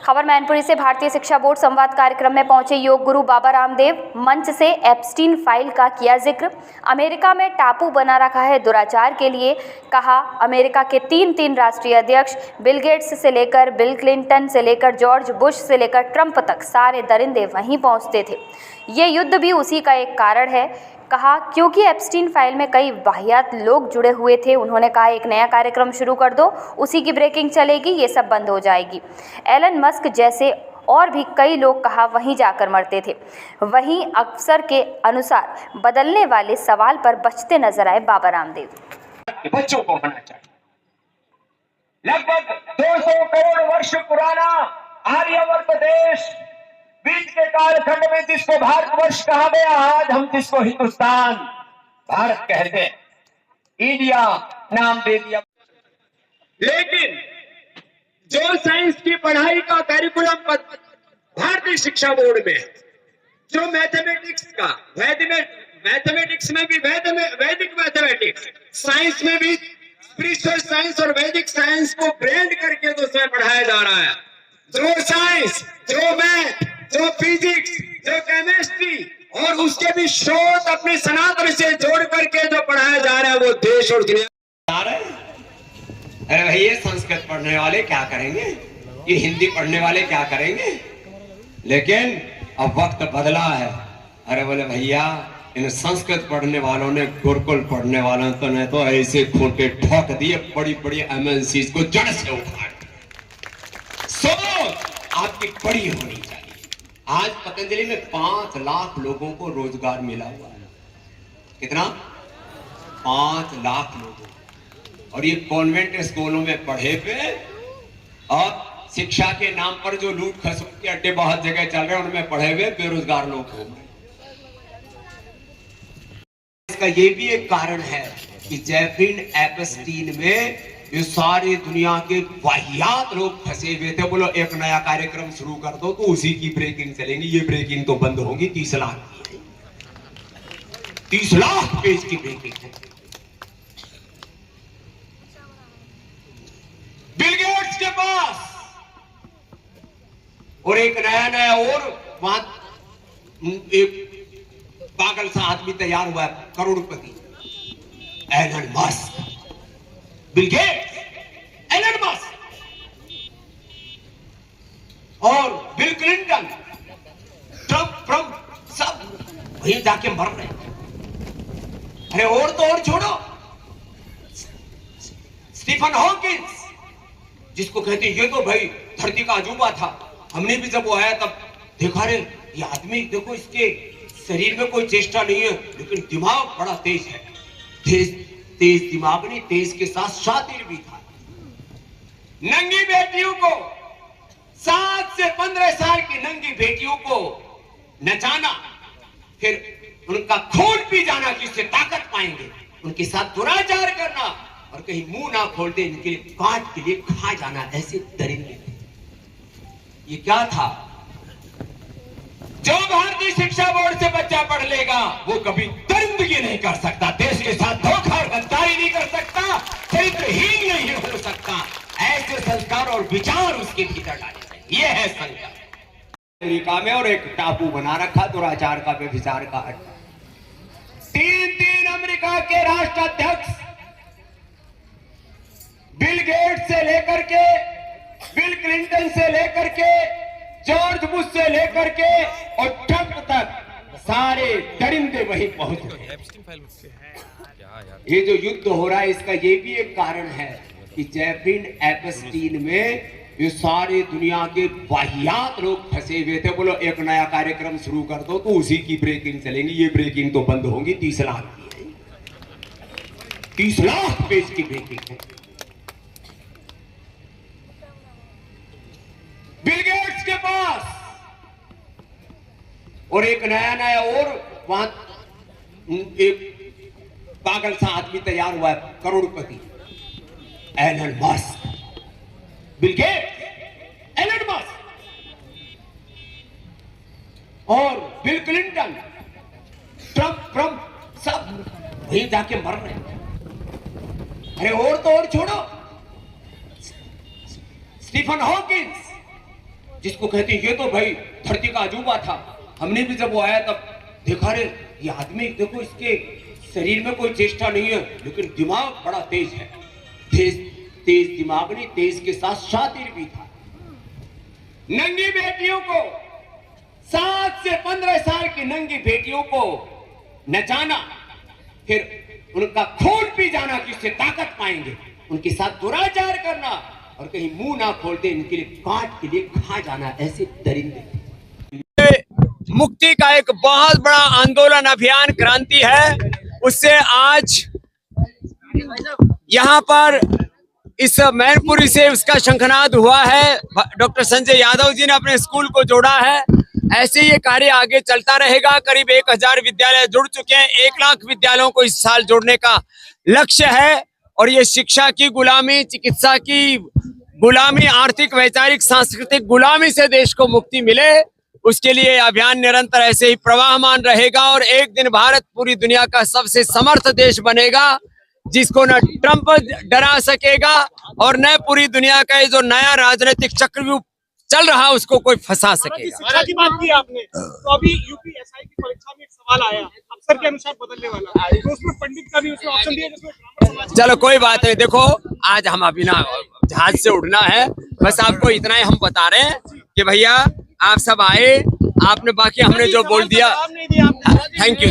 खबर मैनपुरी से। भारतीय शिक्षा बोर्ड संवाद कार्यक्रम में पहुंचे योग गुरु बाबा रामदेव। मंच से एप्स्टीन फाइल का किया जिक्र। अमेरिका में टापू बना रखा है दुराचार के लिए, कहा अमेरिका के तीन राष्ट्रीय अध्यक्ष, बिल गेट्स से लेकर बिल क्लिंटन से लेकर जॉर्ज बुश से लेकर ट्रंप तक सारे दरिंदे वहीं पहुंचते थे। ये युद्ध भी उसी का एक कारण है, कहा क्योंकि एप्स्टीन फाइल में कई वाहियात लोग जुड़े हुए थे। उन्होंने कहा एक नया कार्यक्रम शुरू कर दो, उसी की ब्रेकिंग चलेगी, ये सब बंद हो जाएगी। एलन मस्क जैसे और भी कई लोग कहा वहीं जाकर मरते थे। वहीं अफसर के अनुसार बदलने वाले सवाल पर बचते नजर आए बाबा रामदेव। बच्चों को होना चाहिए। लगभग 200 करोड़ वर्ष पुराना आर्यवर्त देश, बीच के कालखंड में जिसको भारतवर्ष कहा गया, आज हम जिसको हिंदुस्तान भारत कहते हैं, इंडिया नाम दे दिया। लेकिन जो साइंस की पढ़ाई का करिकुलम भारतीय शिक्षा बोर्ड में है, जो मैथमेटिक्स का, मैथमेटिक्स में भी वैदिक मैथमेटिक्स, साइंस में भी स्पिरिचुअल साइंस और वैदिक साइंस को ब्लेंड करके तो उसमें पढ़ाया जा रहा है। जो साइंस, जो मैथ, जो फिजिक्स, जो केमिस्ट्री और उसके भी शोध अपने सनातन से जोड़ करके जो पढ़ाया जा रहा है, वो देश और दुनिया आ रहा है। अरे भाई, ये संस्कृत पढ़ने वाले क्या करेंगे, ये हिंदी पढ़ने वाले क्या करेंगे? लेकिन अब वक्त बदला है। अरे बोले भैया, इन संस्कृत पढ़ने वालों ने, गुरुकुल पढ़ने वालों तो ने तो ऐसे खूंटे ठोक दिए, बड़ी बड़ी एमएनसी को जड़ से उखाड़। सोच आपकी बड़ी होनी चाहिए। आज पतंजलि में 5 लाख लोगों को रोजगार मिला हुआ है। कितना? 5 लाख लोगों। और ये कॉन्वेंट स्कूलों में पढ़े पे और शिक्षा के नाम पर जो लूट खसोट के अड्डे बहुत जगह चल रहे हैं, उनमें पढ़े हुए बेरोजगार लोग हो गए। इसका ये भी एक कारण है कि जेफरीन एप्स्टीन में ये सारी दुनिया के वाहियात लोग फंसे हुए थे। बोलो एक नया कार्यक्रम शुरू कर दो तो उसी की ब्रेकिंग चलेंगी, ये ब्रेकिंग तो बंद होगी। 30 लाख की, 30 लाख पेज की ब्रेकिंग है। बिल गेट्स के पास और एक नया और वहां एक पागल सा आदमी तैयार हुआ है, करोड़पति, Elon Musk. Bill Gates, Elon Musk और बिल क्लिंटन, ट्रंप सब वहीं जाके मर रहे हैं। अरे और तो और छोड़ो, स्टीफन हॉकिंस, जिसको कहते हैं ये तो भाई धरती का अजूबा था, हमने भी जब वो आया तब देखा, रे ये आदमी देखो, इसके शरीर में कोई चेष्टा नहीं है लेकिन दिमाग बड़ा तेज है। तेज दिमाग नहीं, तेज के साथ शातिर भी था। नंगी बेटियों को, 7 से 15 साल की नंगी बेटियों को नचाना, फिर उनका खून पी जाना कि इससे ताकत पाएंगे, उनके साथ दुराचार करना और कहीं मुंह ना खोलते इनके लिए काट के लिए खा जाना, ऐसे दरिंदे थे। ये क्या था? जो भारतीय शिक्षा बोर्ड से बच्चा पढ़ लेगा वो कभी दरिंदगी नहीं कर सकता, देश के साथ धोखा और गद्दारी नहीं कर सकता, चरित्रहीन नहीं हो सकता। ऐसे संस्कार और विचार उसके भीतर डाले चाहिए। ये है संस्कार। अमेरिका में और एक टापू बना रखा दुराचार का, व्यभिचार का अड्डा। 3 अमेरिका के राष्ट्राध्यक्ष, बिल गेट्स से लेकर के, बिल क्लिंटन से लेकर के, जॉर्ज बुश से लेकर के और ट्रंप तक सारे दरिंदे वहीं पहुंच गए। ये जो युद्ध हो रहा है, इसका ये भी एक कारण है कि जेफरीन एप्स्टीन में ये सारी दुनिया के वाहियात लोग फंसे हुए थे। बोलो एक नया कार्यक्रम शुरू कर दो तो उसी की ब्रेकिंग चलेंगी, ये ब्रेकिंग तो बंद होगी। 30 लाख की है, 30 लाख पेज की ब्रेकिंग है। बिल गेट्स के पास और एक नया और वहां एक पागल सा आदमी तैयार हुआ है, करोड़पति, Elon Musk. Bill Gates, Elon Musk और बिल क्लिंटन, ट्रंप सब वहीं जाके मर रहे हैं। अरे और तो और छोड़ो, स्टीफन हॉकिंस, जिसको कहते हैं ये तो भाई धरती का अजूबा था। हमने भी जब वो आया तब देखा, रे ये आदमी देखो, इसके शरीर में कोई चेष्टा नहीं है लेकिन दिमाग बड़ा तेज है। तेज दिमाग नहीं, तेज के साथ शातिर भी था। नंगी बेटियों को, 7 से 15 साल की नंगी बेटियों को नचाना, फिर उनका खून पी जाना कि उससे ताकत पाएंगे, उनके साथ दुराचार करना और कहीं मुंह ना खोलते इनके लिए काट के लिए खा जाना, ऐसे दरिंदे। मुक्ति का एक बहुत बड़ा आंदोलन, अभियान, क्रांति है। उससे आज यहाँ पर इस मैनपुरी से उसका शंखनाद हुआ है। डॉक्टर संजय यादव जी ने अपने स्कूल को जोड़ा है। ऐसे ये कार्य आगे चलता रहेगा। करीब 1000 विद्यालय जुड़ चुके हैं। 1 लाख विद्यालयों को इस साल जोड़ने का लक्ष्य है। और ये शिक्षा की गुलामी, चिकित्सा की गुलामी, आर्थिक, वैचारिक, सांस्कृतिक गुलामी से देश को मुक्ति मिले, उसके लिए अभियान निरंतर ऐसे ही प्रवाहमान रहेगा। और एक दिन भारत पूरी दुनिया का सबसे समर्थ देश बनेगा, जिसको न ट्रंप डरा सकेगा और न पूरी दुनिया का ये जो नया राजनीतिक चक्रव्यूह चल रहा है उसको कोई फंसा सकेगा। शिक्षा की बात की आपने, तो अभी यूपीएसआई की परीक्षा में एक सवाल आया, अफसर के अनुसार बदलने वाला, तो उसमें पंडित का भी उसमें ऑप्शन दिया जिसमें ब्राह्मण समाज। चलो कोई बात नहीं। देखो आज हम अभी ना जहाज से उड़ना है, बस आपको इतना ही हम बता रहे हैं कि भैया आप सब आए, आपने बाकी हमने जो बोल दिया। जवाब नहीं दिया आपने। Thank you.